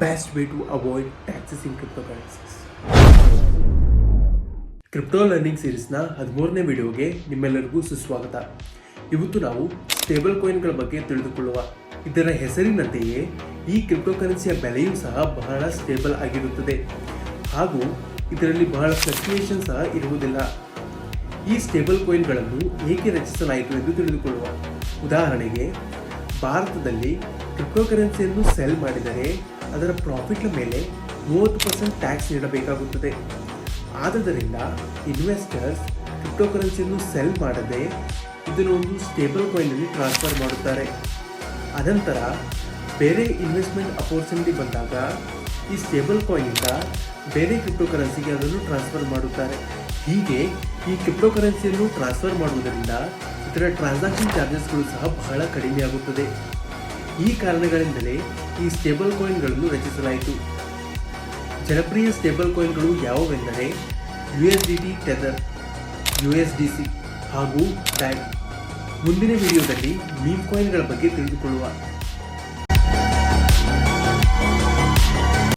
best way to avoid taxes in cryptocurrencies. Crypto learning ಸೀರೀಸ್ನ 13ನೇ ವಿಡಿಯೋಗೆ ನಿಮ್ಮೆಲ್ಲರಿಗೂ ಸುಸ್ವಾಗತ. ಇವತ್ತು ನಾವು ಸ್ಟೇಬಲ್ ಕಾಯಿನ್ಗಳ ಬಗ್ಗೆ ತಿಳಿದುಕೊಳ್ಳುವ. ಇದರ ಹೆಸರಿನಂತೆಯೇ ಈ ಕ್ರಿಪ್ಟೋ ಕರೆನ್ಸಿಯ ಬೆಲೆಯೂ ಸಹ ಬಹಳ ಸ್ಟೇಬಲ್ ಆಗಿರುತ್ತದೆ ಹಾಗೂ ಇದರಲ್ಲಿ ಬಹಳ ಫ್ಲಕ್ಚುಯೇಷನ್ ಸಹ ಇರುವುದಿಲ್ಲ. ಈ ಸ್ಟೇಬಲ್ ಕಾಯಿನ್ಗಳನ್ನು ಏಕೆ ರಚಿಸಲಾಯಿತು ಎಂದು ತಿಳಿದುಕೊಳ್ಳುವ. ಉದಾಹರಣೆಗೆ, ಭಾರತದಲ್ಲಿ ಕ್ರಿಪ್ಟೋ ಕರೆನ್ಸಿಯನ್ನು ಸೆಲ್ ಮಾಡಿದರೆ ಅದರ ಪ್ರಾಫಿಟ್ನ ಮೇಲೆ 30% ಟ್ಯಾಕ್ಸ್ ನೀಡಬೇಕಾಗುತ್ತದೆ. ಆದ್ದರಿಂದ ಇನ್ವೆಸ್ಟರ್ಸ್ ಕ್ರಿಪ್ಟೋ ಕರೆನ್ಸಿಯನ್ನು ಸೆಲ್ ಮಾಡದೆ ಇದನ್ನು ಒಂದು ಸ್ಟೇಬಲ್ ಕಾಯಿನ್ನಲ್ಲಿ ಟ್ರಾನ್ಸ್ಫರ್ ಮಾಡುತ್ತಾರೆ. ಅನಂತರ ಬೇರೆ ಇನ್ವೆಸ್ಟ್ಮೆಂಟ್ ಅಪರ್ಚುನಿಟಿ ಬಂದಾಗ ಈ ಸ್ಟೇಬಲ್ ಕಾಯಿನ್ನಿಂದ ಬೇರೆ ಕ್ರಿಪ್ಟೋ ಕರೆನ್ಸಿಗೆ ಅದನ್ನು ಟ್ರಾನ್ಸ್ಫರ್ ಮಾಡುತ್ತಾರೆ. ಹೀಗೆ ಈ ಕ್ರಿಪ್ಟೋ ಕರೆನ್ಸಿಯನ್ನು ಟ್ರಾನ್ಸ್ಫರ್ ಮಾಡುವುದರಿಂದ ಇದರ ಟ್ರಾನ್ಸಾಕ್ಷನ್ ಚಾರ್ಜಸ್ಗಳು ಸಹ ಬಹಳ ಕಡಿಮೆಯಾಗುತ್ತದೆ. ಈ ಕಾರಣಗಳಿಂದಲೇ ಈ ಸ್ಟೇಬಲ್ ಕಾಯಿನ್ಗಳನ್ನು ರಚಿಸಲಾಯಿತು. ಜನಪ್ರಿಯ ಸ್ಟೇಬಲ್ ಕಾಯಿನ್ಗಳು ಯಾವುವೆಂದರೆ USDT ಟೆಥರ್, USDC ಹಾಗೂ DAI. ಮುಂದಿನ ವಿಡಿಯೋದಲ್ಲಿ ಮೀಮ್ ಕಾಯಿನ್ಗಳ ಬಗ್ಗೆ ತಿಳಿದುಕೊಳ್ಳುವ.